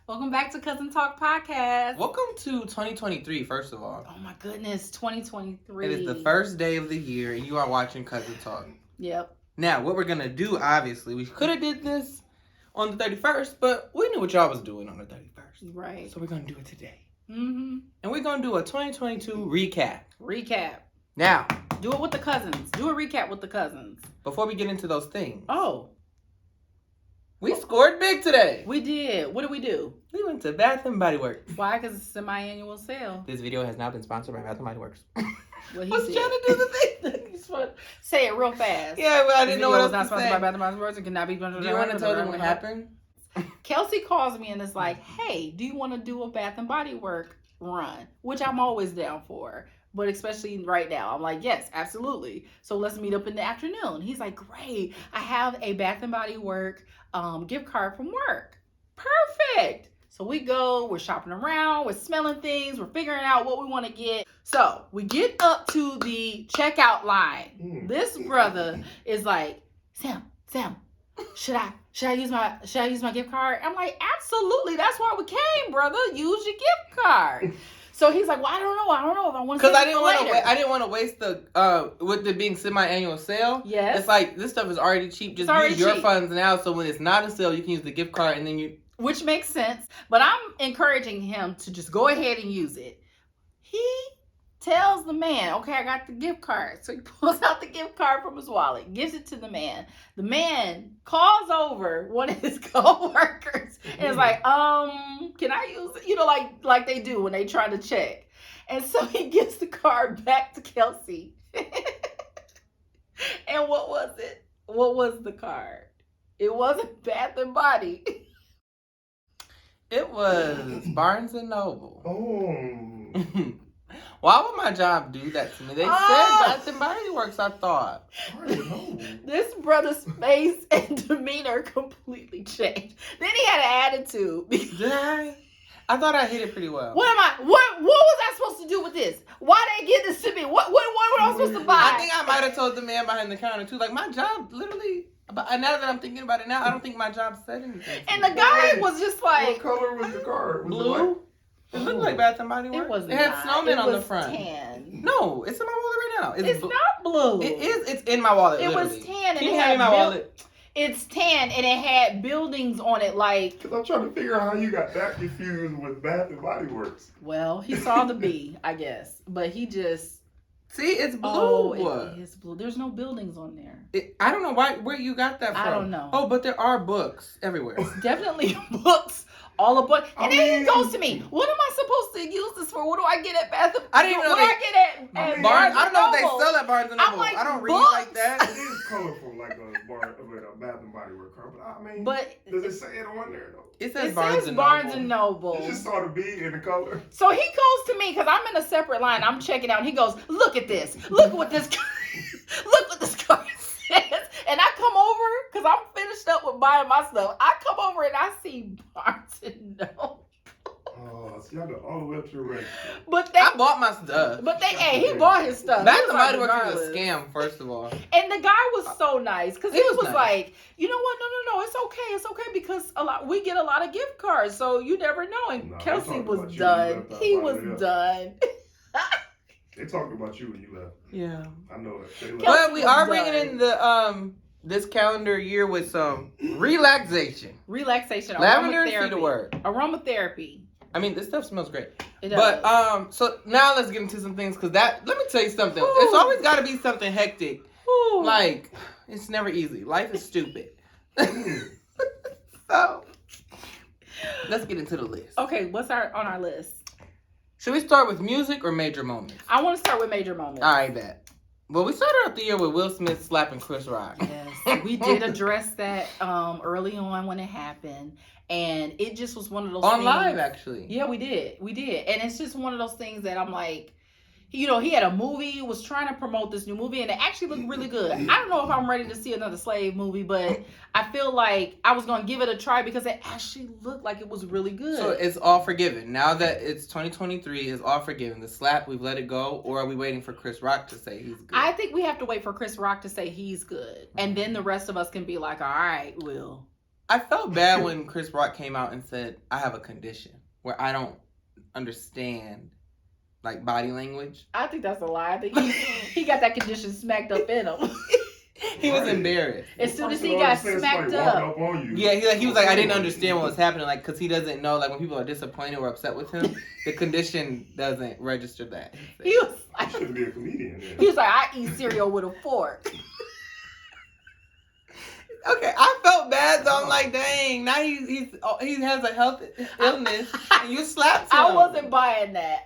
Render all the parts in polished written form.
Welcome back to Cousin Talk Podcast. Welcome to 2023, first of all. Oh my goodness, 2023. It is the first day of the year, and you are watching Cousin Talk. Yep. Now, what we're going to do, obviously, we could have did this on the 31st, but we knew what y'all was doing on the 31st. Right. So we're going to do it today. Mm-hmm. And we're going to do a 2022 recap. Recap. Now. Do it with the cousins. Do a recap with the cousins. Before we get into those things. Oh. We scored big today. We did. What did we do? We went to Bath and Body Works. Why? Because it's a semi-annual sale. This video has now been sponsored by Bath and Body Works. What he I was said. trying to do the thing. Say it real fast. Yeah, but I didn't know what else not to sponsored say. by Bath and Body Works. It cannot be. Do you want to tell them what happened? Kelsey calls me and is like, "Hey, do you want to do a Bath and Body Works run?" Which I'm always down for. But especially right now, I'm like, yes, absolutely. So let's meet up in the afternoon. He's like, great. I have a Bath and Body Works gift card from work. Perfect. So we go, we're shopping around, we're smelling things, we're figuring out what we want to get. So we get up to the checkout line. This brother is like, Sam, should I use my gift card? I'm like, absolutely. That's why we came, brother. Use your gift card. So he's like, well, I don't know if I want to. Because I didn't want to waste the with it being semi-annual sale. Yes. It's like this stuff is already cheap. Just use your funds now. So when it's not a sale, you can use the gift card and then you. Which makes sense. But I'm encouraging him to just go ahead and use it. He tells the man, okay, I got the gift card. So he pulls out the gift card from his wallet, gives it to the man. The man calls over one of his co-workers and is like, can I use it? You know, like they do when they try to check. And so he gives the card back to Kelsey. And what was it? What was the card? It wasn't Bath and Body. It was Barnes and Noble. Oh. Why would my job do that to me? They said Bath and Body Works, I thought. This brother's face and demeanor completely changed. Then he had an attitude. Did I? I thought I hit it pretty well. What was I supposed to do with this? Why they give this to me? What was I supposed to buy? I think I might have told the man behind the counter too. Like my job literally. But now that I'm thinking about it now, I don't think my job said anything. And the guy was just like, what color was the card? Blue. It looked like Bath and Body Works. It was. It had snowmen on the front. Tan. No, it's in my wallet right now. It's not blue. It is. It's in my wallet. It literally. was tan, and Can it you hand had me my wallet? It's tan, and it had buildings on it. Like, because I'm trying to figure out how you got that confused with Bath and Body Works. Well, he saw the B, I guess, but he just. See, it's blue. Oh, it is blue. There's no buildings on there. I don't know where you got that from. I don't know. Oh, but there are books everywhere. It's definitely books. All the books. And then he goes to me, what am I supposed to use this for? What do I get at Bath and I didn't even know What do I get at Barnes. I don't know if Noble? they sell at Barnes and Noble. like, I don't read books? like that. It is colorful like a Bath and Body Works card, but I mean, But does it say it on there though? It says it Barnes says and Barnes Noble. and Noble. You just saw the B in the color. So he goes to me because I'm in a separate line. I'm checking out. And he goes, look at this. Look what this card says. And I come over because I'm finished up with buying my stuff. I come over and I see Barnes and Noble. Oh, see, I got all the way up to the register. But I bought my stuff. he bought his stuff. Bath He and was like, Body Works is a regardless. scam, first of all. And the guy was so nice because he He was was nice. like, you know what? No, it's okay because we get a lot of gift cards, so you never know. And No, they Kelsey talked was about you done. when you left He out, was yeah. done. They talked about you when you left. Yeah. I know it. They left. Kelsey But we was are done. bringing in the this calendar year with some relaxation. Relaxation. Lavender and aromatherapy. cedarwood. Aromatherapy. I mean, this stuff smells great. It does. But so now let's get into some things because let me tell you something. Ooh. It's always got to be something hectic. Ooh. Like it's never easy. Life is stupid. So let's get into the list. Okay, what's on our list? Should we start with music or major moments? I want to start with major moments. All right, bet. Well, we started out the year with Will Smith slapping Chris Rock. Yes, we did address that early on when it happened, and it just was one of those On things. live, actually. Yeah, we did, and it's just one of those things that I'm like, you know, he had a movie, was trying to promote this new movie, and it actually looked really good. I don't know if I'm ready to see another Slave movie, but I feel like I was going to give it a try because it actually looked like it was really good. So it's all forgiven. Now that it's 2023, it's all forgiven. The slap, we've let it go, or are we waiting for Chris Rock to say he's good? I think we have to wait for Chris Rock to say he's good, and then the rest of us can be like, all right, Will. I felt bad when Chris Rock came out and said, I have a condition where I don't understand like body language. I think that's a lie. I think he got that condition smacked up in him. He was embarrassed. As soon as First of he all, got it's like smacked walking up. on you. Yeah, he was like, I didn't understand what was happening, like, because he doesn't know, like, when people are disappointed or upset with him, the condition doesn't register that. He was You like, shouldn't be a comedian. Then. he was like, I eat cereal with a fork. Okay, I felt bad though. I'm like, dang, now he has a health illness, and you slapped him. I wasn't buying that.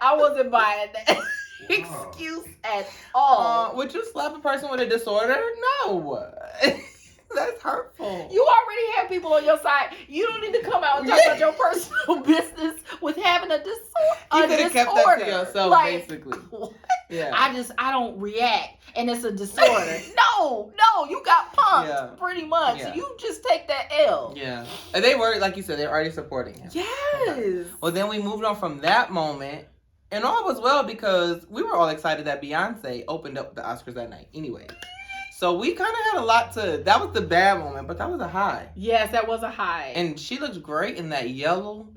Excuse at all. Would you slap a person with a disorder? No. That's hurtful. You already have people on your side. You don't need to come out and talk about your personal business with having a disorder. You could have kept that to yourself, Like, basically. what? Yeah. I don't react, and it's a disorder. no, you got pumped, Yeah. pretty much. Yeah. You just take that L. Yeah. And they were, like you said, they're already supporting him. Yes. Well, then we moved on from that moment, and all was well because we were all excited that Beyonce opened up the Oscars that night anyway. So we kind of had a lot that was the bad moment, but that was a high. Yes, that was a high. And she looks great in that yellow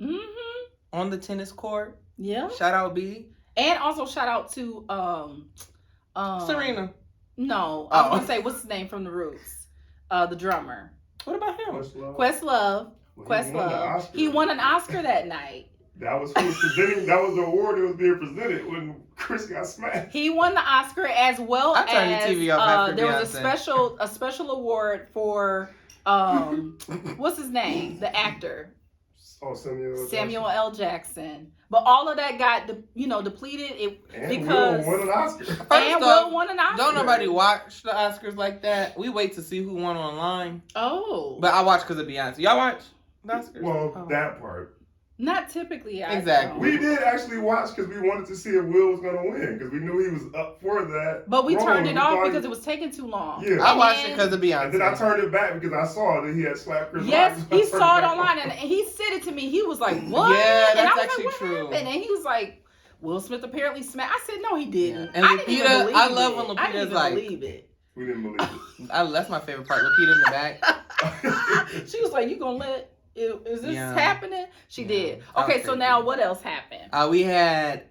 on the tennis court. Yeah. Shout out B. And also shout out to Serena. No, Oh. I was gonna say what's his name from the Roots, the drummer, What about him? Questlove. Well, He won an Oscar that night. That was who was presenting. That was the award that was being presented when Chris got smacked. He won the Oscar as well I turned the as TV off after there was Beyonce. a special award for what's his name, the actor Oh, Samuel L. Jackson. But all of that got depleted because Will won an Oscar. Will won an Oscar. Don't nobody watch the Oscars like that. We wait to see who won online. Oh, But I watch because of Beyonce. Y'all watch the Oscars? Well, that part. not typically. I Exactly. We did actually watch because we wanted to see if Will was going to win because we knew he was up for that. But we role. turned it We off thought because it was taking too long. Yeah. I watched it And- because of Beyonce. And then I turned it back because I saw that he had slapped Chris Yes, Rock. he saw it online and he said it to me. He was like, "What?" Yeah, and I that's was actually like, "What true. happened?" And he was like, "Will Smith apparently smacked." I said, "No, he didn't." And I didn't even Lupita- believe I love when it. I didn't Lupita's even like- believe it. We didn't believe That's my favorite part. Lupita in the back. it. She was like, "You gonna let? Is this Yeah. happening?" She Yeah. did. That was Okay, so crazy. now what else happened? We had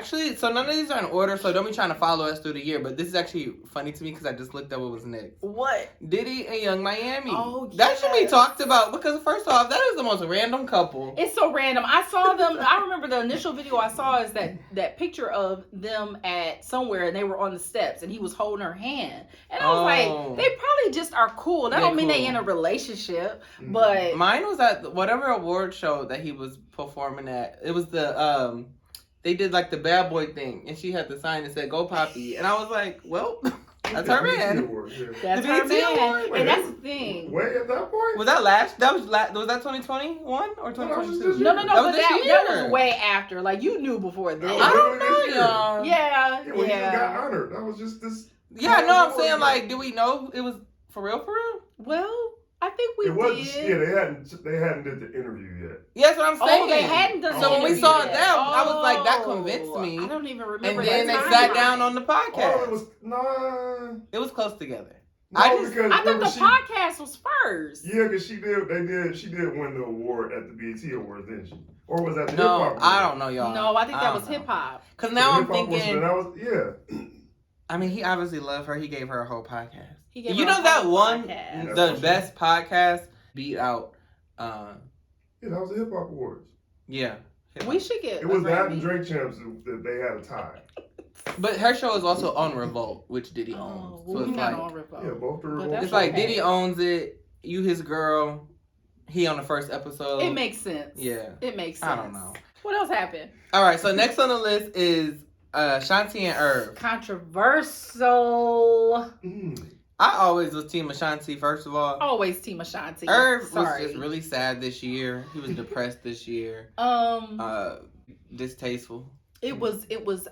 so none of these are in order, so don't be trying to follow us through the year. But this is actually funny to me because I just looked up what was next. What? Diddy and Young Miami. Oh, That should be yes. talked about because first off, that is the most random couple. It's so random. I saw them. I remember the initial video I saw is that picture of them at somewhere and they were on the steps and he was holding her hand. And I was Oh. like, they probably just are cool. That They're don't mean they cool. in a relationship, but Mine was at whatever award show that he was performing at. It was the they did like the bad boy thing, and she had the sign that said "Go Poppy," and I was like, well, that's her man. that's The her BET man. Award. And that's the thing. Wait, at that point? Was that last? Was that 2021 or No, that was 2022? this No, year. but That was this that year. was way after. Like you knew before then. I don't know, This year. y'all. Yeah, Yeah, when he just got yeah. honored. That was just this. Yeah, no, I'm saying like, do we know it was for real? For real? Well, I think we It was, did. yeah, they hadn't did the interview yet. Yeah, that's what I'm saying. Oh, they hadn't done. So the when we interview saw yet. it there, I was like, that convinced me. I don't even And remember. then they that sat timeline. down on the Oh, podcast. it was no. It was close together. No, I just- because I thought remember the podcast was first. Yeah, because she did win the award at the BET Awards, didn't she? Or was that the No, Hip Hop I Awards? don't know, y'all. No, I think that don't was know. hip hop. Cause The now I'm Hip Hop Awards, thinking. that was, yeah. I mean, he obviously loved her. He gave her a whole podcast. He gave You her know a that whole one, podcast. the best podcast beat out. Yeah, that was the Hip Hop Awards. Yeah. We should get. It was a that and Grammy. Drake Champs that they had a tie. But her show is also on Revolt, which Diddy Oh, owns. well, So we're it's not like, on Revolt. Yeah, both the But Revolt. that's it's like okay. Diddy owns it. You his girl. He on the first episode. It makes sense. Yeah. It makes sense. I don't know. What else happened? All right. So next on the list is Shanti and Irv. Controversial. I always was Team Ashanti. First of all, Always Team Ashanti. Irv was Sorry. just really sad this year. He was depressed this year. Distasteful. It was,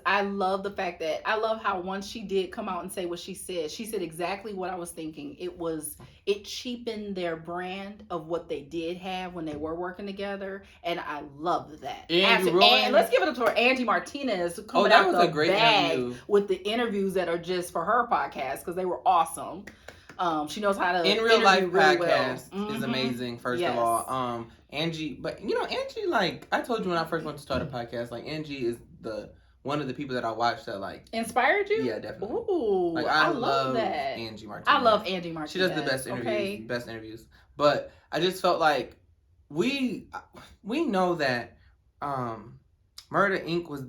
I love the fact that, I love how once she did come out and say what she said exactly what I was thinking. It cheapened their brand of what they did have when they were working together. And I loved that. Andrew And Rowan. let's give it up to her, Angie Martinez, coming that out was the a great bag interview. with the interviews that are just for her podcast because they were awesome. She knows how to In Real Life interview really well. podcast is Mhm. amazing. First Yes. of all, Angie, but Angie, like I told you when I first went to start a podcast, like Angie is one of the people that I watch that like Inspired you? Yeah, definitely. Ooh, Like I love that. Angie Martinez. I love Angie Martinez. She does the best interviews. Okay? Best interviews. But I just felt like we know that Murder Inc. was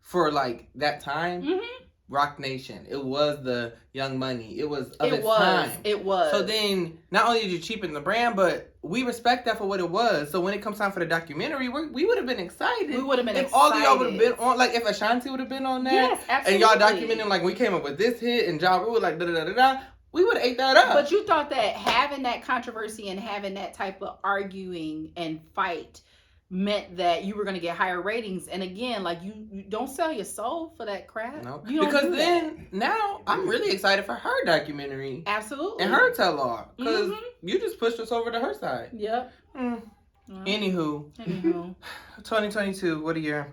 for like that time. Mhm. Rock Nation. It was the Young Money. It was It time. was. So then, not only did you cheapen the brand, but we respect that for what it was. So when it comes time for the documentary, we would have been excited. We would have been if excited. all of y'all would have been on, like if Ashanti would have been on that, Yes, absolutely. and y'all documenting like we came up with this hit and Ja Rule like da da da da, we would have ate that up. But you thought that having that controversy and having that type of arguing and fight meant that you were going to get higher ratings. And again, like you don't sell your soul for that crap. No, You don't because do then now I'm really excited for her documentary that. Absolutely. and her tell all because Mhm. you just pushed us over to her side. Yep. Mm. Well, Anywho, anywho. 2022, what a year.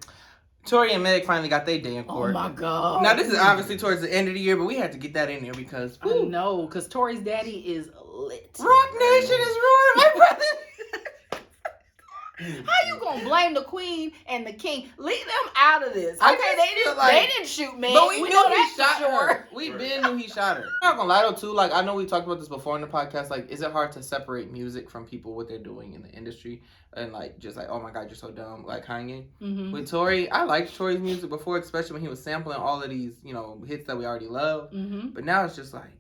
Tory and Meg finally got their day in Oh court. my God. Now, this is obviously towards the end of the year, but we had to get that in there because I whew, know, because Tori's daddy is lit. Rock Nation is ruined, my brother. How you gonna blame the queen and the king? Leave them out of this. I Okay, just they feel didn't. like- They didn't shoot me. But we know knew he that for shot sure. her. We been knew he shot her. I'm not gonna lie though, too. Like, I know we talked about this before in the podcast. Like, is it hard to separate music from people, what they're doing in the industry? And, like, just like, oh my God, you're so dumb. Like Kanye. Mm-hmm. With Tory, I liked Tory's music before, especially when he was sampling all of these, hits that we already love. Mm-hmm. But now it's just like,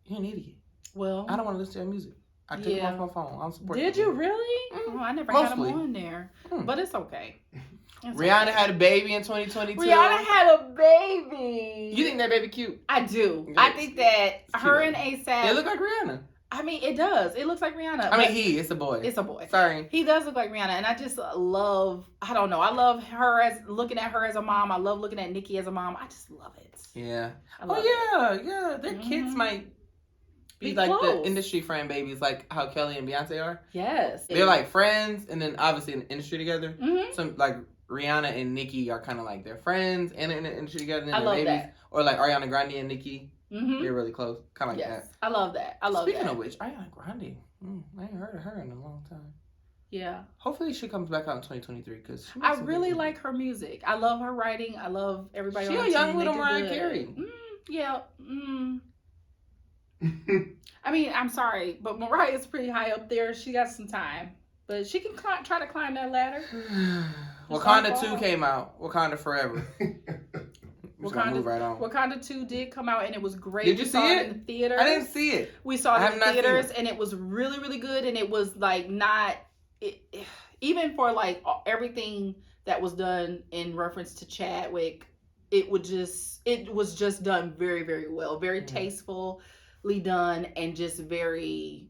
you're an idiot. Well, I don't want to listen to your music. I took him off my phone. I'm supporting did you really? Mm, Oh, I never had mostly. him on there, Mm. but it's okay. It's Rihanna okay. had a baby in 2022. Rihanna had a baby. You think that baby cute? I do. Yeah. I think that It's her cute. and ASAP. It look like Rihanna. I mean, it does. It looks like Rihanna. I mean, but it's a boy. it's a boy. Sorry. He does look like Rihanna, and I just love. I don't know. I love her as looking at her as a mom. I love looking at Nicki as a mom. I just love it. Yeah. I love Yeah. Their kids Mhm. might be Be like close. the industry friend babies, like how Kelly and Beyonce are. it. Yes. They're like friends, and then obviously in the industry together. Mhm. Some like Rihanna and Nicki are kind of like their friends and in the industry together. And I they're love babies. that. Or like Ariana Grande and Nicki, Mhm. they're really close, kind of like Yes. that. I love that. I love Speaking that. of which, Ariana Grande, I ain't heard of her in a long time. Yeah. Hopefully she comes back out in 2023 because I really like her music. I love her writing. I love everybody. She on a the young team. They little do Mariah good. Carey. Yeah. I mean, I'm sorry, but Mariah's pretty high up there. She got some time, but she can try to climb that ladder. Wakanda It's 2 not came out. Wakanda Forever. We're gonna move right on. Wakanda 2 did come out and it was great. Did you We see saw it? in the theaters. I didn't see it. We saw I it have in the not seen theaters it. and it was really, really good. And it was like not, even for like everything that was done in reference to Chadwick, it was just done very, very well. Very tastefully done and just very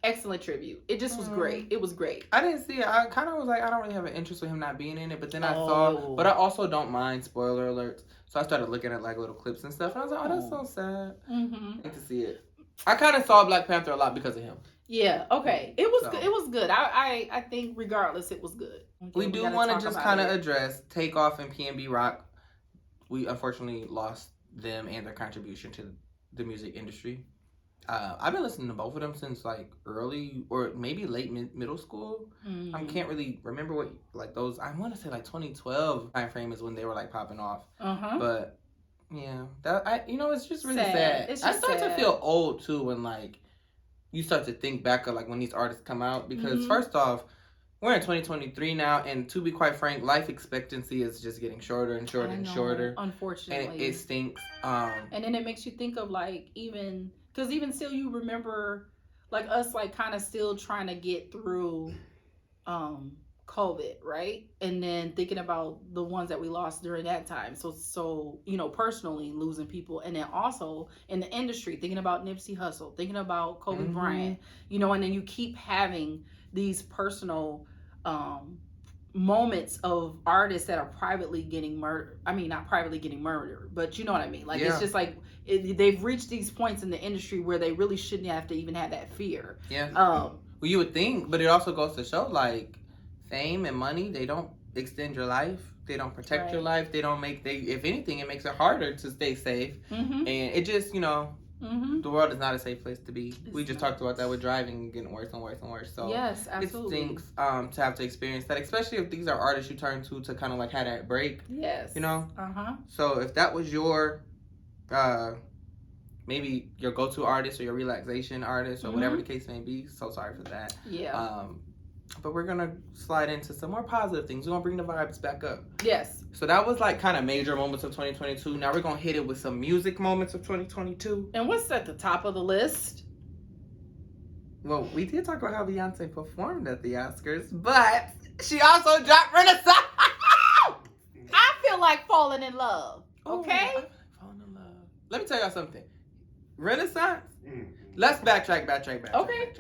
excellent tribute. It just was great. It was great. I didn't see it. I kind of was like, I don't really have an interest with him not being in it. But then I Oh. saw, but I also don't mind spoiler alerts. So I started looking at like little clips and stuff. And I was like, oh, that's so sad. Mm-hmm. I need to see it. I kind of saw Black Panther a lot because of him. Yeah. Okay. It was So. good. It was good. I think regardless, it was good. We Okay, do gotta want to talk just about kind of it. address Takeoff and PNB Rock. We unfortunately lost them and their contribution to the music industry. I've been listening to both of them since like early or maybe late middle school. Mhm. I can't really remember what like those. I want to say like 2012 time frame is when they were like popping off. Uh-huh. But yeah, it's just really Sad. sad. It's I just start to sad. feel old too when like you start to think back of like when these artists come out because Mhm. first off, we're in 2023 now, and to be quite frank, life expectancy is just getting shorter and shorter I and know, shorter, unfortunately. and it stinks. And then it makes you think of like even still you remember like us like kind of still trying to get through COVID, right? And then thinking about the ones that we lost during that time. So personally losing people, and then also in the industry thinking about Nipsey Hussle, thinking about Kobe Mhm. Bryant, and then you keep having these personal moments of artists that are privately getting murdered. I mean, not privately getting murdered, but you know what I mean. Like Yeah. it's just like they've reached these points in the industry where they really shouldn't have to even have that fear. Yeah. Um, Well, you would think, but it also goes to show like fame and money, they don't extend your life. They don't protect your Right. life. They don't if anything, it makes it harder to stay safe. mhm. And it just, Mm-hmm. The world is not a safe place to be. We just not. talked about that with driving getting worse and worse and worse. So Yes, absolutely. it stinks to have to experience that, especially if these are artists you turn to kind of like have that break. Yes. You know? Uh-huh. So if that was your maybe your go-to artist or your relaxation artist or whatever the case may be, so sorry for that. Yeah. But we're gonna slide into some more positive things. We're gonna bring the vibes back up. Yes. So that was like kind of major moments of 2022. Now we're gonna hit it with some music moments of 2022. And what's at the top of the list? Well, we did talk about how Beyonce performed at the Oscars, but she also dropped Renaissance. I feel like falling in love. Okay? Falling in love. Let me tell y'all something. Renaissance. Mm. Let's backtrack. Okay.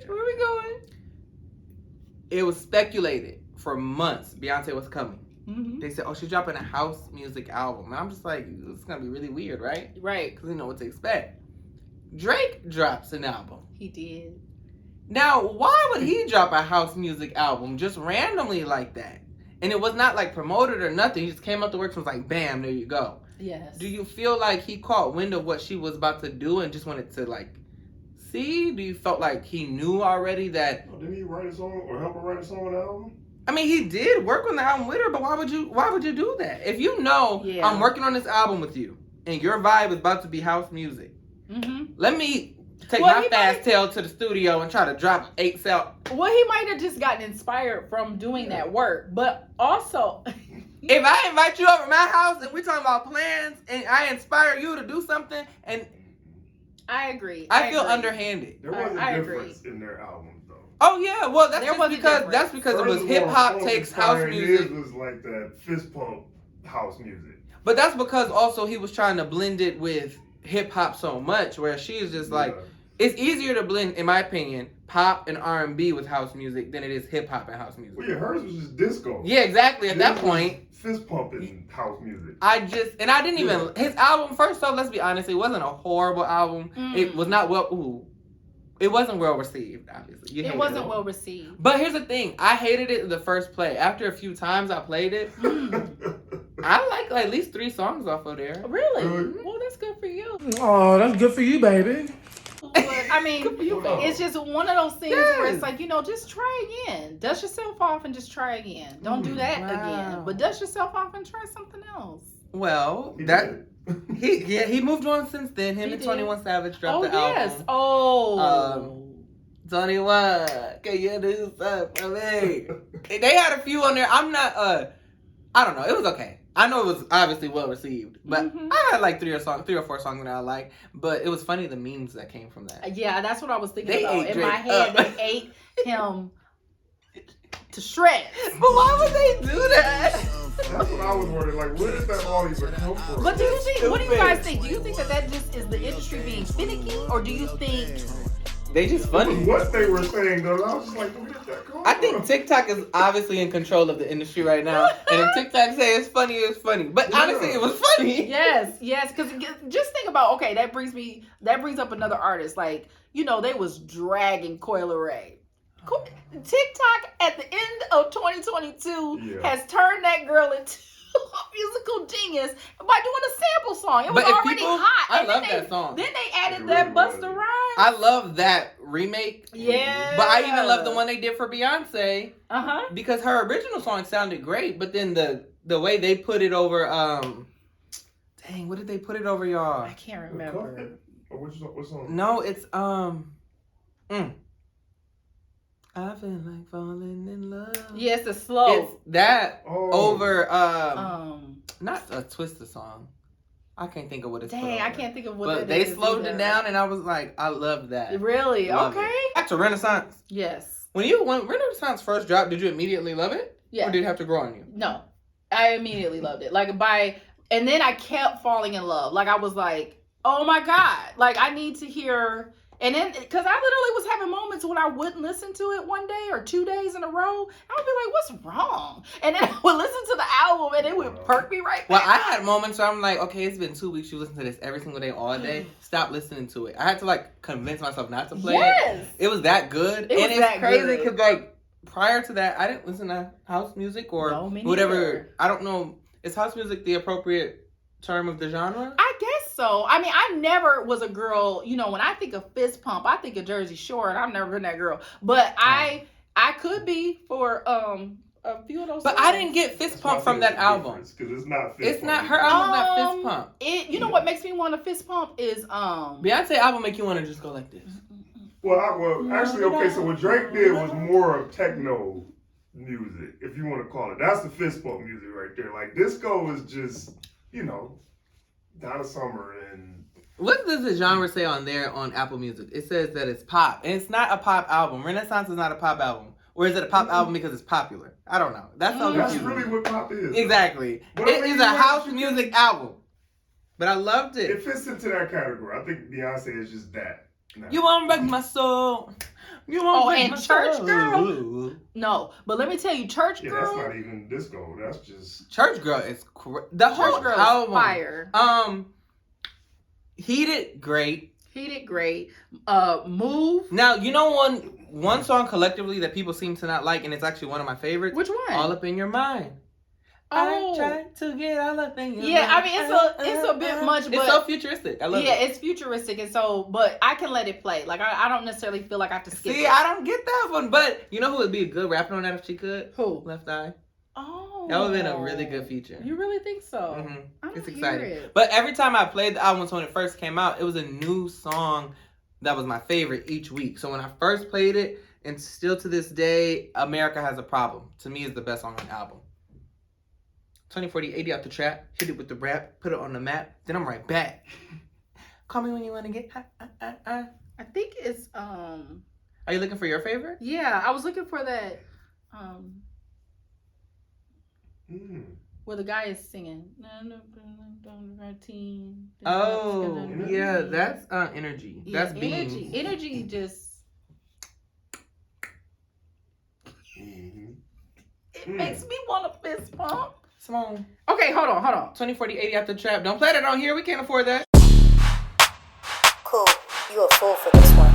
Where are we going? It was speculated for months Beyonce was coming. Mm-hmm. They said, "Oh, she's dropping a house music album," and I'm just like, "It's gonna be really weird, right?" Right. Because you know what to expect. Drake drops an album. He did. Now, why would he drop a house music album just randomly like that? And it was not like promoted or nothing. He just came up to work and was like, "Bam, there you go." Yes. Do you feel like he caught wind of what she was about to do and just wanted to like see? Do you felt like he knew already that? Oh, didn't he write a song or help her write a song on the album? I mean, he did work on the album with her, but why would you do that? If you know I'm working on this album with you and your vibe is about to be house music, let me take my fast tail to the studio and try to drop 8 cell. Well, he might have just gotten inspired from doing that work, but also, if I invite you over to my house and we're talking about plans and I inspire you to do something, and I agree. I feel underhanded. There was a difference in their albums, though. Oh yeah, well that's because it was hip hop takes house music. His was like that fist pump house music. But that's because also he was trying to blend it with hip hop so much, where she is just like, it's easier to blend, in my opinion, pop and R&B with house music than it is hip hop and house music. Well, yeah, hers was just disco. Yeah, exactly. At that point, fist pumping house music. I didn't even his album. First off, let's be honest, it wasn't a horrible album. It was not it wasn't well received. Obviously, it wasn't well received. But here's the thing: I hated it in the first play. After a few times I played it, I like at least 3 songs off of there. Really? Well, that's good for you. Oh, that's good for you, baby. But, I mean, it's just one of those things where it's like, just try again. Dust yourself off and just try again. Don't do that again. But dust yourself off and try something else. Well, he moved on since then. Him and 21 Savage dropped the album. Oh, 21, can you do something for me? They had a few on there. I'm not, I don't know. It was okay. I know it was obviously well received, but I had like 3 or 4 songs that I liked. But it was funny the memes that came from that. Yeah, that's what I was thinking about. In my head, they ate him to shreds. But why would they do that? That's what I was wondering. Like, where did that all even come from? But do you think? What do you guys think? Do you think that just is the industry being finicky, or do you think they just funny? What they were saying though, I was just like, where did that come from? I think TikTok is obviously in control of the industry right now, and if TikTok say it's funny, it's funny. But honestly, it was funny. Yes, because just think about that brings up another artist. Like they was dragging Coi Leray. TikTok at the end of 2022 has turned that girl into a musical genius by doing a sample song. It was already hot. I love that song. Then they added that Busta Rhymes. I love that remake. Yeah. But I even love the one they did for Beyonce. Because her original song sounded great, but then the way they put it over, dang, what did they put it over, y'all? I can't remember. What song? No, it's I feel like falling in love. Yes, the slow. It's that over not a Twista song. I can't think of what it's called. Dang, I can't think of what but they slowed it down and I was like, I love that. Really? Okay. Back to Renaissance. Yes. When Renaissance first dropped, did you immediately love it? Yeah. Or did it have to grow on you? No. I immediately loved it. And then I kept falling in love. Like I was like, oh my God. Like I need to hear. And then, because I literally was having moments when I wouldn't listen to it one day or 2 days in a row. I would be like, what's wrong? And then I would listen to the album and it would perk me right back. Well, I had moments where I'm like, okay, it's been 2 weeks. You listen to this every single day, all day. Stop listening to it. I had to convince myself not to play it. It was that good. It's crazy because prior to that, I didn't listen to house music or whatever. I don't know. Is house music the appropriate term of the genre? I guess so. I mean, I never was a girl. You know, when I think of fist pump, I think of Jersey Shore, and I've never been that girl. But I could be for a few of those. But songs. I didn't get fist pump from that album. Because it's not fist It's pump. not her album's not fist pump. You know what makes me want to fist pump is Beyonce album make you want to just go like this. Well, actually, okay. So what Drake did was more of techno music, if you want to call it. That's the fist pump music right there. Like disco is just, Donna Summer and. What does the genre say on there on Apple Music? It says that it's pop, and it's not a pop album. Renaissance is not a pop album, or is it a pop album because it's popular? I don't know. That's so That's confusing. really what pop is. Exactly. But It is a house music album, but I loved It it. fits into that category. I think Beyonce is just that. No. You won't break my soul. You won't break and my Church soul. Girl? No, but let me tell you, Church Yeah, Girl. that's not even disco. That's just. Church Girl is the whole Church Girl is album. fire. Heated, great. He did great. Move. Now you know one song collectively that people seem to not like, and it's actually one of my favorites. Which one? All Up in Your Mind. Oh. I try to get all up in your mind. Yeah, I mean it's a bit much, but it's so futuristic. I love yeah, it. it's futuristic, and so but I can let it play. Like I don't necessarily feel like I have to skip See, it. I don't get that one, but you know who would be a good rapper on that if she could? Who? Left Eye. Oh, That would have been a really good feature. You really think so? Mhm. I don't It's hear exciting. it. But every time I played the album when it first came out, it was a new song that was my favorite each week. So when I first played it, and still to this day, America Has a Problem, to me is the best song on the album. 2040, 80 out the trap, hit it with the rap, put it on the map, then I'm right back. Call me when you want to get high. I think it's Are you looking for your favorite? yeah, I was looking for that where the guy is singing. Oh, yeah, that's Energy. Yeah, That's Beans. Energy just it makes me want to fist pump. Simone. Okay, hold on. 2040, 80 out the trap. Don't play that on here. We can't afford that. Cool, you a fool for this one.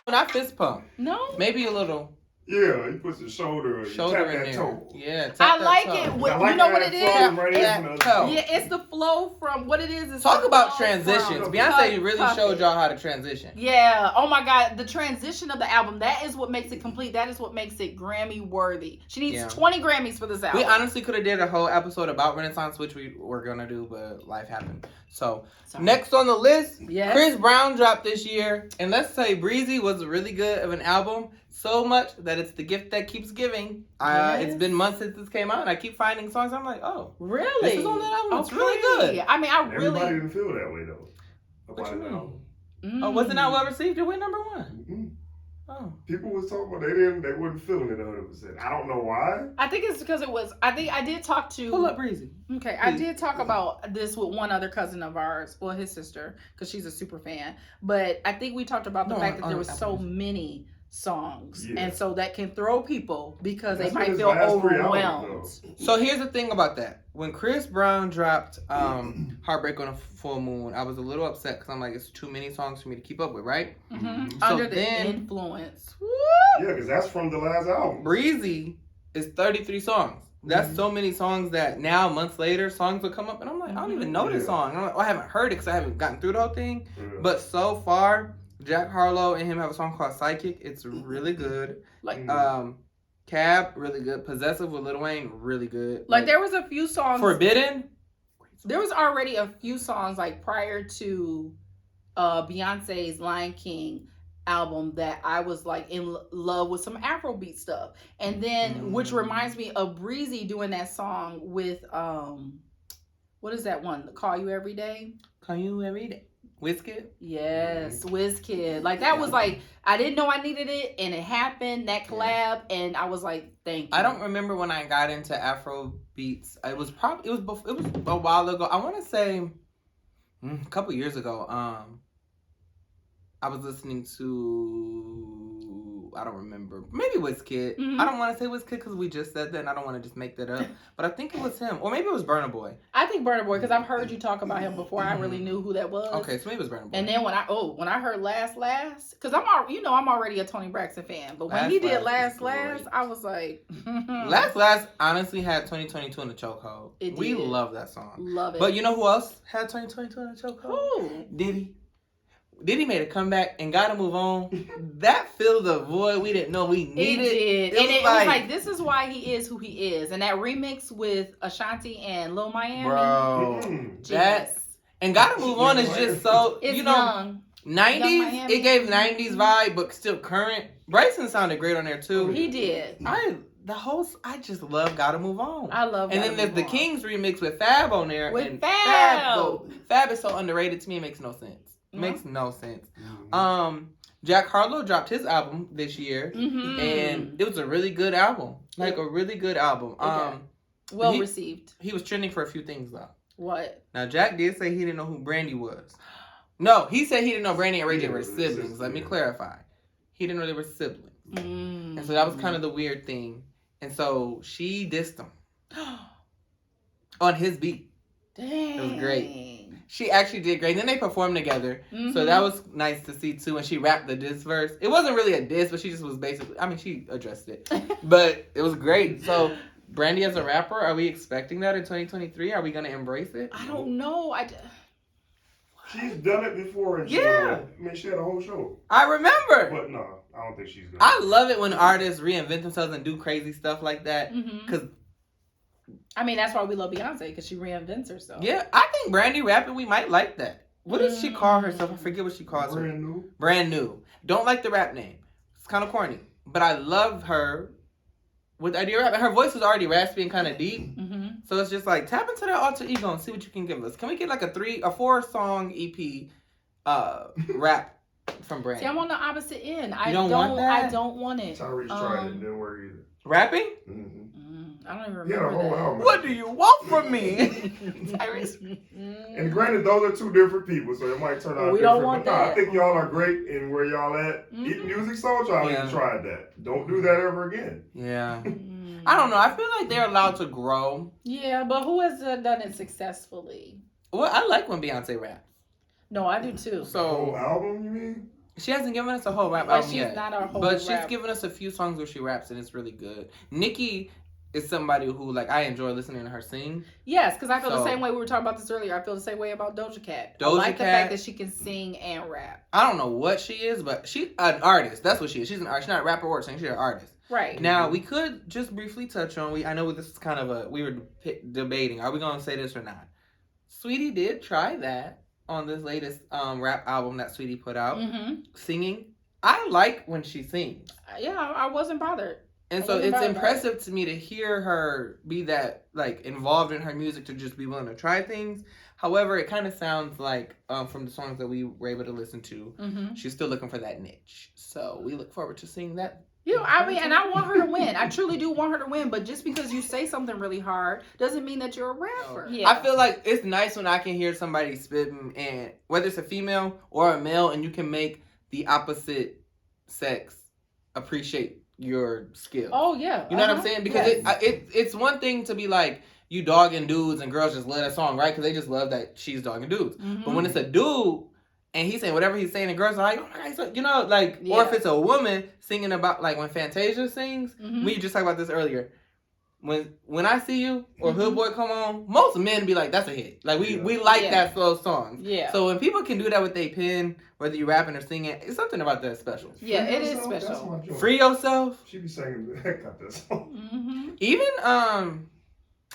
Not fist pump. No, Maybe a little Yeah, he puts his shoulder in tap that there. toe. Yeah, tap I that like toe. it. I like You know how what it it flows is? right That into the toe. Yeah, it's the flow from what it is. Talk the about flow transitions. from Beyonce really Puff showed It. y'all how to transition. Yeah. Oh my God. The transition of the album. That is what makes it complete. That is what makes it Grammy worthy. She needs 20 Grammys for this album. We honestly could have did a whole episode about Renaissance, which we were gonna do, but life happened. So Sorry. next on the list, Yes. Chris Brown dropped this year, and let's say Breezy was really good of an album, so much that it's the gift that keeps giving. It's been months since this came out, and I keep finding songs. I'm like, oh, Really? this is on that album. It's Okay. really good. I mean, I Everybody really. didn't feel that way though. What About you the mean? album. Oh, was it not well received? It went number one. Mhm. Oh, People was talking about they wasn't feeling it 100%. I don't know why. I think it's because it was. I think I did talk to. pull up Breezy. Okay, I Please. did talk about this with one other cousin of ours, well, his sister, because she's a super fan. But I think we talked about the No, fact that on there was so Apple Music. many songs, Yeah. and so that can throw people because That's they what might his feel last 3 overwhelmed. albums, So here's the thing about that. When Chris Brown dropped Heartbreak on a Full Moon, I was a little upset because I'm like, it's too many songs for me to keep up with, right? Mhm. Mhm. Under So the then- influence. Yeah, because that's from the last album. Breezy is 33 songs. That's Mhm. so many songs that now, months later, songs will come up and I'm like, I don't even know this Yeah. song. I'm like, oh, I haven't heard it because I haven't gotten through the whole thing. Yeah. But so far, Jack Harlow and him have a song called Psychic. It's really good. Like, Cab, really good. Possessive with Lil Wayne, really good. like there was a few songs. Forbidden. There was already a few songs like prior to Beyonce's Lion King album that I was like in love with some Afrobeat stuff. And then which reminds me of Breezy doing that song with what is that one? Call You Every Day? Call You Every Day. Wizkid. Yes, WizKid. Like that was like I didn't know I needed it and it happened, that collab, and I was like, thank you. I don't remember when I got into Afro beats. It was a while ago. I want to say a couple years ago. I was listening to I don't remember. Maybe Wizkid. Mhm. I don't want to say Wizkid because we just said that and I don't want to just make that up. But I think it was him. Or maybe it was Burna Boy. I think Burna Boy, because I've heard you talk about him before. I really knew who that was. Okay, so maybe it was Burna Boy. And then when I heard Last, because I'm already a Tony Braxton fan, but when he did Last Last, is great. I was like, Last honestly had 2022 in the chokehold. It We did. love that song. love it. But you know who else had 2022 in the chokehold? Who? Diddy. Diddy made a comeback and Gotta Move On. That filled the void we didn't know we It needed. did. It And was it was like, this is why he is who he is. And that remix with Ashanti and Lil Miami. Bro. Mm. That and Gotta Move On is just so It's you know young. Young 90s. Miami. It gave 90s vibe, but still current. Bryson sounded great on there too. He did. I just love Gotta Move On. I love And then Gotta there's Move the On. Kings remix with Fab on there. With and Fab. Fab is so underrated to me. It makes no sense. Mhm. Makes no sense. Mm. Jack Harlow dropped his album this year, Mhm. and it was a really good album. Like a really good album. Okay. Well he- received. He was trending for a few things though. What? Now Jack did say he didn't know who Brandy was. No, he said he didn't know Brandy and Ray J Yeah, were it's siblings. siblings, Let me yeah. clarify. He didn't know they were siblings. Mm. And so that was kind of the weird thing. And so she dissed him on his beat. Dang. was great. She actually did great. And then they performed together. So Mhm. that was nice to see too. And she rapped the diss verse. It wasn't really a diss, but she just was basically, I mean, she addressed it. But it was great. So Brandy as a rapper, are we expecting that in 2023? Are we going to embrace it? I don't know. She's done it before. And Yeah. she had a whole show. I remember. But no, I don't think she's gonna. I love it when artists reinvent themselves and do crazy stuff like that. Mhm. Because, I mean, that's why we love Beyonce, because she reinvents herself. yeah, I think Brandy rapping, we might like that. What does she call herself? I forget what she calls her. Brand new. Brand new. Don't like the rap name. It's kind of corny. But I love her with the idea of rap. And her voice is already raspy and kind of deep. Mm-hmm. So it's just like, tap into that alter ego and see what you can give us. Can we get like a 4-song EP rap from Brandy? See, I'm on the opposite end. You don't want that? I don't want it. Tyrese tried it. Didn't work either. Rapping? Mm-hmm. I don't even He had a remember whole that. album. What do you want from me? Tyrese. And granted, those are two different people, so it might turn out We different. don't want but nah, I that. think y'all are great in where y'all at. Eat music soul, y'all Yeah. even tried that. Don't do that ever again. Yeah. I don't know. I feel like they're allowed to grow. Yeah, but who has done it successfully? Well, I like when Beyonce raps. No, I do too. Whole So album, you mean? she hasn't given us a whole rap Like, album she's yet. not our whole But she's rap. given us a few songs where she raps and it's really good. Nicki is somebody who like I enjoy listening to her sing. Yes, because I feel the So- same way. We were talking about this earlier. I feel the same way about Doja Cat. I Doja like the Cat- fact that she can sing and rap. I don't know what she is, but she's an artist. That's what she is. She's an artist. She's not a rapper or singer. She's an artist. Right. Now we could just briefly touch on. I know this is kind of we were debating. Are we gonna say this or not? Sweetie did try that on this latest rap album that Sweetie put out, Mm-hmm. singing. I like when she sings. Yeah, I wasn't bothered. And I so wasn't it's bothered by impressive to me to hear her be that like involved in her music to just be willing to try things. However, it kind of sounds like from the songs that we were able to listen to, Mm-hmm. she's still looking for that niche. So we look forward to seeing that. You know, I mean, and I want her to win. I truly do want her to win. But just because you say something really hard doesn't mean that you're a rapper. I feel like it's nice when I can hear somebody spitting, and whether it's a female or a male, and you can make the opposite sex appreciate your skill. Oh yeah. You know what I'm saying? Because Yes. it's one thing to be like you dogging dudes and girls just love that song, right? Because they just love that she's dogging dudes. Mhm. But when it's a dude and he's saying whatever he's saying, and girls are like, oh my God, he's so-" you know, like, or if Yeah. it's a woman singing about like when Fantasia sings, Mhm. we just talked about this earlier. When I See You or Mhm. Hood Boy Come On, most men be like, that's a hit. Like we Yeah. like Yeah. that slow songs. Yeah. So when people can do that with their pen, whether you rapping or singing, it's something about that special. Yeah, Free it is Yourself, that's special. my joint. Free yourself. She be singing the heck out that song. Mm-hmm. Even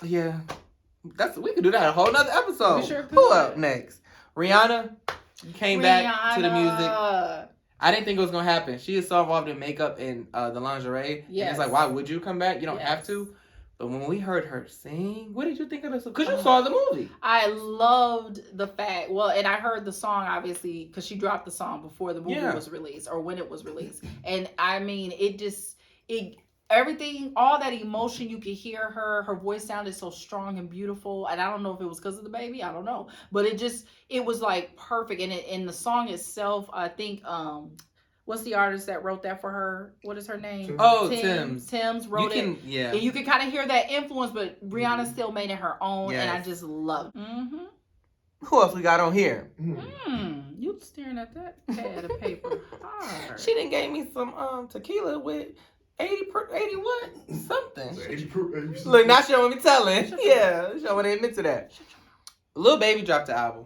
yeah, we could do that a whole nother episode. We sure could. Who up next? Rihanna came back to the music. Rihanna. I didn't think it was gonna happen. She is so involved in makeup and the lingerie. And Yes. it's like, why would you come back? You don't have Yes. to. But when we heard her sing, what did you think of this? Because you saw the movie. I loved the fact. Well, and I heard the song obviously because she dropped the song before the movie Yeah. was released or when it was released. And I mean, everything, all that emotion, you could hear her voice sounded so strong and beautiful. And I don't know if it was because of the baby, I don't know, but it was like perfect. And in the song itself, I think What's the artist that wrote that for her? What is her name? Tim. Oh, Tim's. Tim's You wrote it. can, yeah. And you can kind of hear that influence, but Brianna still made it her own, and I Yes. just loved it. Mm-hmm. Who else we got on here? You staring at that pad of paper hard. She done gave me some tequila with 80 what? Something. 80 proof. Look, now she don't want me telling. Shut Yeah, she don't want to admit to that. Lil Baby dropped the album.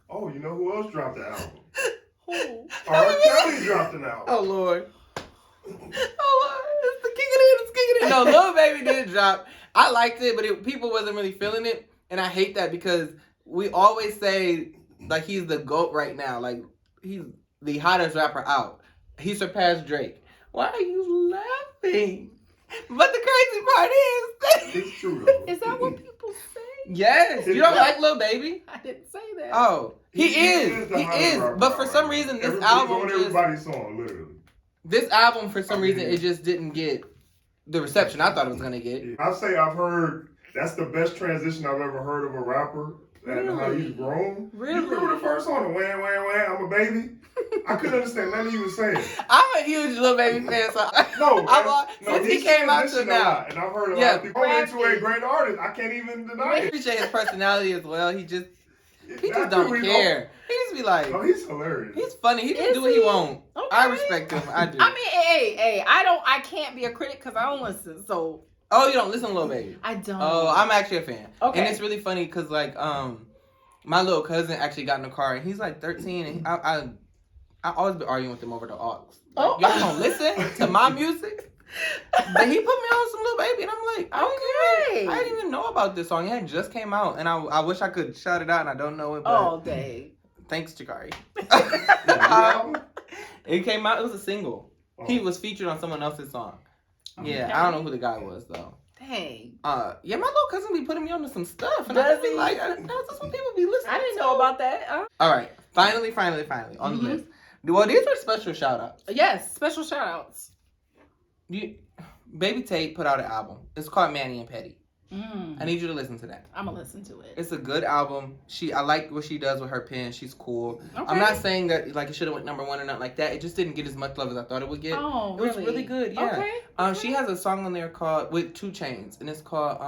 Oh, you know who else dropped the album? Who? R. Kelly dropped an album. Oh Lord. Oh Lord. It's the king of it. It's king of it. No, Lil Baby did drop. I liked it, but people wasn't really feeling it. And I hate that because we always say like he's the GOAT right now. Like he's the hottest rapper out. He surpassed Drake. Why are you laughing? But the crazy part is It's true though. Is that what people say? yes, you don't like Lil Baby? I didn't say that. Oh, he is. the He hottest is. rapper But for out some right reason, now. this He's album on just everybody's song, literally. this album for some reason Yeah. it just didn't get the reception I thought it was gonna get. I'll say I've heard that's the best transition I've ever heard of a rapper. And how he's grown. Really? You remember the first song, the Wham Wham Wham, I'm a Baby? I couldn't understand nothing he was saying. I'm a huge Lil Baby fan, so No, since he he's came out to transitioned a now. lot, and I've heard a lot Yeah. of people into a great artist. I can't even deny I it. appreciate his personality as well. He just That's don't who he care. He just be like, No, he's hilarious. he's funny. He Is can do what he he? want. Okay. I respect him. I do. I mean, hey, I can't be a critic because I don't listen, so Oh, you don't listen to Lil Baby? I don't. Oh, I'm actually a fan. Okay. And it's really funny because like my little cousin actually got in the car and he's like 13 and I always been arguing with him over the aux. Like, Oh. y'all don't listen to my music? But he put me on some Lil Baby and I'm like, I didn't even know about this song. It had just came out and I wish I could shout it out and I don't know it. But All day. thanks, Jakari. album? It came out. It was a single. Oh. He was featured on someone else's song. Yeah, Okay. I don't know who the guy was though. Dang. Yeah, my little cousin be putting me onto some stuff, and I Does just be he? like, that's what people be listening. I didn't to. know about that. All right, finally on the Mhm. list. Well, these are special shout outs. Yes, special shout outs. Baby Tate put out an album. It's called Manny and Petty. I need you to listen to that. I'm gonna listen to it. It's a good album. I like what she does with her pen. She's cool. Okay. I'm not saying that like it should have went number one or nothing like that. It just didn't get as much love as I thought it would get. Oh, It was really good, yeah. Okay. She has a song on there called with 2 Chainz, and it's called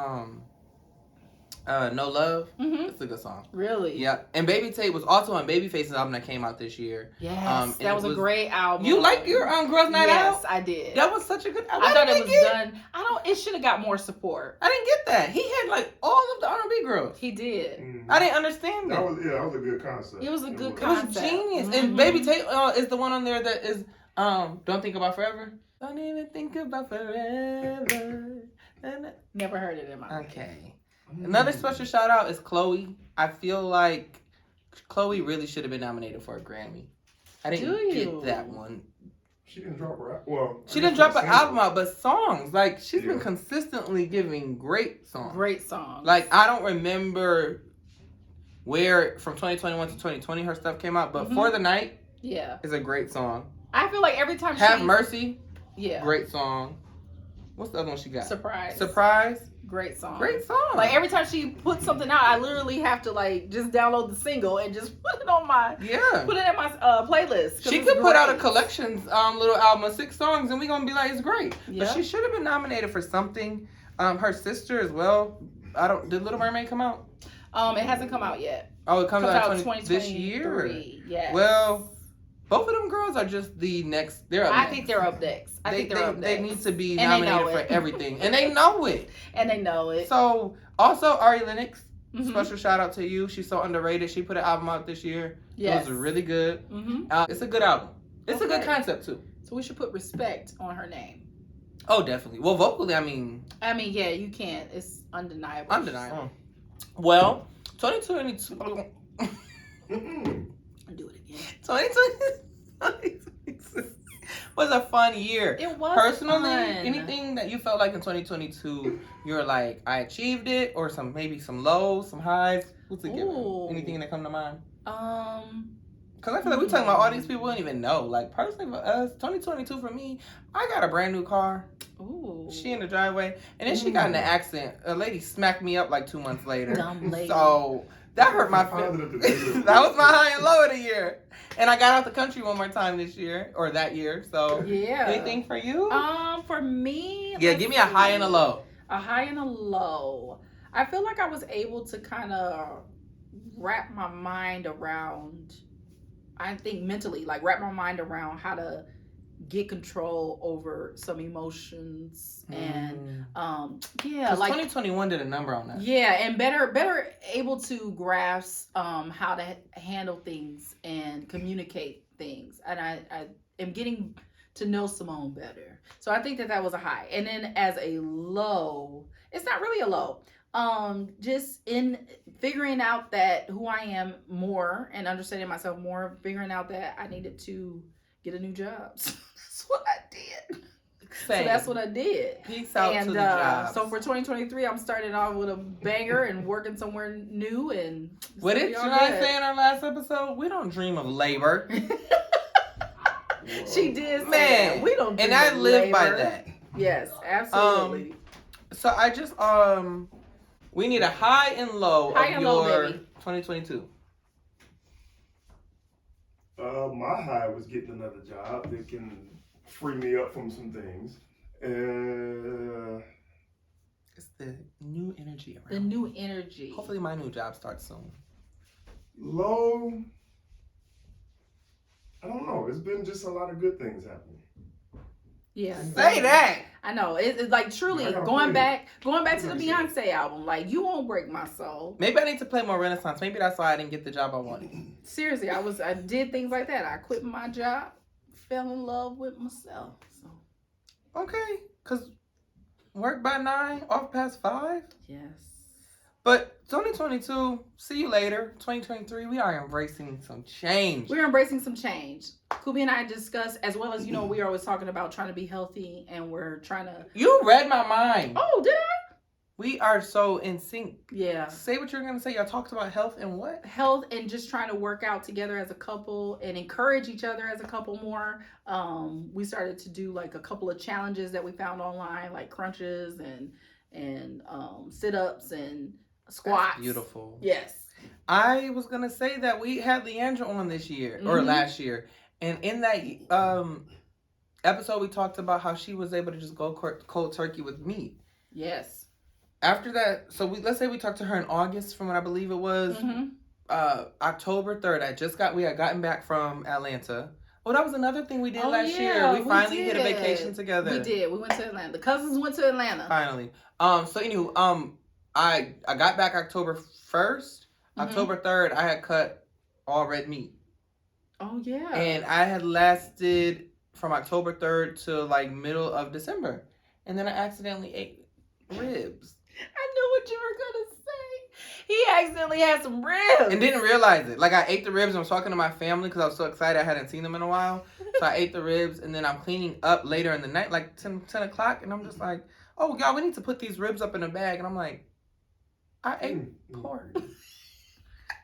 No Love. Mm-hmm. It's a good song. Really? Yeah, and Baby Tate was also on Babyface's album that came out this year. Yes. And that was a great album. You like your Girls Night Yes, Out? I did. That was such a good album. I thought it was done. It should have got more support. I didn't get that. He had like all of the R&B girls. He did. Mhm. I didn't understand that. That was a good concept. It was a good It concept. was genius. Mhm. And Baby Tate is the one on there that is Don't Think About Forever. Don't even think about forever. Never heard it in my life. Okay. Another special shout out is Chloe. I feel like Chloe really should have been nominated for a Grammy. I didn't Do you? get that one. She didn't drop her. Well, She didn't drop an album out, but songs. Like she's been Yeah. consistently giving great songs. Great song. Like I don't remember where from 2021 to 2020 her stuff came out, but Mhm. For the Night Yeah. is a great song. I feel like every time Have she Mercy, Yeah. great song. What's the other one she got? Surprise. Surprise, Great song. great song. Like every time she puts something out, I literally have to like just download the single and just put it on my Yeah. put it in my playlist. 'cause She it's could put out a great. collections little album of 6 songs and we're gonna be like it's great. Yeah. But she should have been nominated for something. Her sister as well. Did Little Mermaid come out? It hasn't come out yet. Oh, it comes out this 2023. year. Yes. Well, both of them girls are just the next. They're up I next. think they're up next. I think they're up next. They need to be And they know nominated for it. everything, and they know it. And they know it. So also Ari Lennox, Mhm. special shout out to you. She's so underrated. She put an album out this year. Yes. It was really good. Mm-hmm. It's a good album. It's a good Okay. concept too. So we should put respect on her name. Oh, definitely. Well, vocally, I mean, Yeah, you can't. It's undeniable. undeniable. Well, 2022. Mm-mm. Do it again. 2022 was a fun year. It was Personally, fun. anything that you felt like in 2022, you were like, I achieved it, or maybe some lows, some highs. What's it giving? Ooh. Anything that come to mind? Because I feel like we're Hmm. talking about all these people we don't even know. Like, personally for us, 2022 for me, I got a brand new car. Ooh. She in the driveway, and then she got in an accident. A lady smacked me up like 2 months later. Dumb lady. So that hurt my feelings. That was my high and low of the year. And I got out the country one more time this year, or that year. So Yeah. anything for you? For me. Yeah, give me a high and a low. A high and a low. I feel like I was able to kind of wrap my mind around, I think mentally, like wrap my mind around how to get control over some emotions and yeah, like 2021 did a number on that. Yeah, and better able to grasp how to handle things and communicate things. And I am getting to know Simone better. So I think that was a high. And then as a low, it's not really a low. Just in figuring out that who I am more and understanding myself more, figuring out that I needed to get a new job. So that's what I did. Same. So that's what I did. Peace out And to the job. so for 2023, I'm starting off with a banger and working somewhere new. And What did y'all Janai good. say in our last episode? We don't dream of labor. She did say Man, that. We don't do and I the live by labor. that. Yes, absolutely. So I just we need a high and low High of and your low, baby. 2022. My high was getting another job that can free me up from some things. It's the new energy around. The new energy. Hopefully my new job starts soon. Low, I don't know. It's been just a lot of good things happening. Yeah. Say that. I know. It's like truly I gotta going play back to the Beyonce album. Like, you won't break my soul. Maybe I need to play more Renaissance. Maybe that's why I didn't get the job I wanted. Seriously, I did things like that. I quit my job, fell in love with myself. So Okay, cause work by 9, off past 5. yes. But 2022, see you later. 2023, we are embracing some change. We're embracing some change. Kubi and I discussed, as well as, we are always talking about trying to be healthy, and we're trying to. You read my mind. Oh, did I? We are so in sync. Yeah. Say what you're gonna say. Y'all talked about health and what? Health and just trying to work out together as a couple and encourage each other as a couple more. We started to do like a couple of challenges that we found online, like crunches and sit-ups and squats. That's beautiful. Yes. I was gonna say that we had Leandra on this year or Mhm. last year, and in that episode we talked about how she was able to just go cold turkey with meat. Yes. After that, so let's say we talked to her in August, from what I believe it was. Mhm. October 3rd, we had gotten back from Atlanta. Oh, that was another thing we did last year. yeah, We finally hit a did. vacation together. We did. We went to Atlanta. The cousins went to Atlanta. Finally. So anywho, I got back October 1st. Mhm. October 3rd, I had cut all red meat. Oh yeah. And I had lasted from October 3rd to like middle of December. And then I accidentally ate ribs. I knew what you were gonna say. He accidentally had some ribs. And didn't realize it. Like, I ate the ribs and I was talking to my family because I was so excited I hadn't seen them in a while. So I ate the ribs, and then I'm cleaning up later in the night, like 10 o'clock, and I'm just like, oh, y'all, we need to put these ribs up in a bag. And I'm like, I ate pork.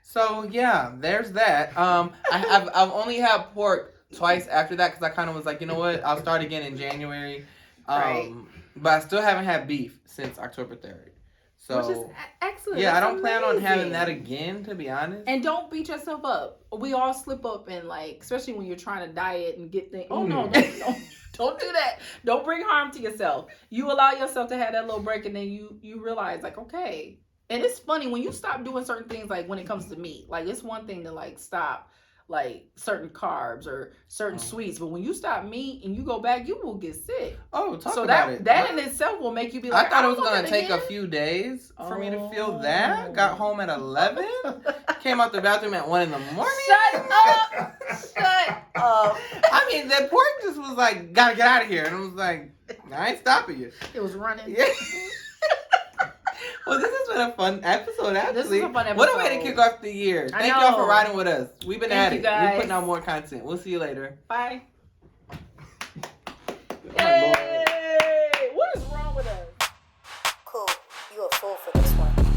So, yeah, there's that. I've only had pork twice after that because I kind of was like, you know what, I'll start again in January. Right. But I still haven't had beef since October 3rd. So, Which is excellent. yeah, I That's don't plan on having amazing. that again, to be honest. And don't beat yourself up. We all slip up and like, especially when you're trying to diet and get things. Oh no, don't do that. Don't bring harm to yourself. You allow yourself to have that little break, and then you realize like, okay. And it's funny when you stop doing certain things, like when it comes to meat. Like, it's one thing to like stop like certain carbs or certain sweets, but when you stop meat and you go back, you will get sick. Oh, talk So about it. that in itself will make you be like, I thought it was don't going want to that take a again. few days for me to feel Oh. that. Got home at 11. Came out the bathroom at 1 in the morning. Shut up! Shut up! I mean, the pork just was like, gotta get out of here. And I was like, I ain't stopping you. It was running. Yeah. Well, this has been a fun episode, actually. This is a fun What a way to episode. kick off the year. I Thank y'all for know. riding with us. We've been Thank at you it. guys. We're putting out more content. We'll see you later. Bye. My Lord. Yay! What is wrong with us? Cool, you a fool for this one.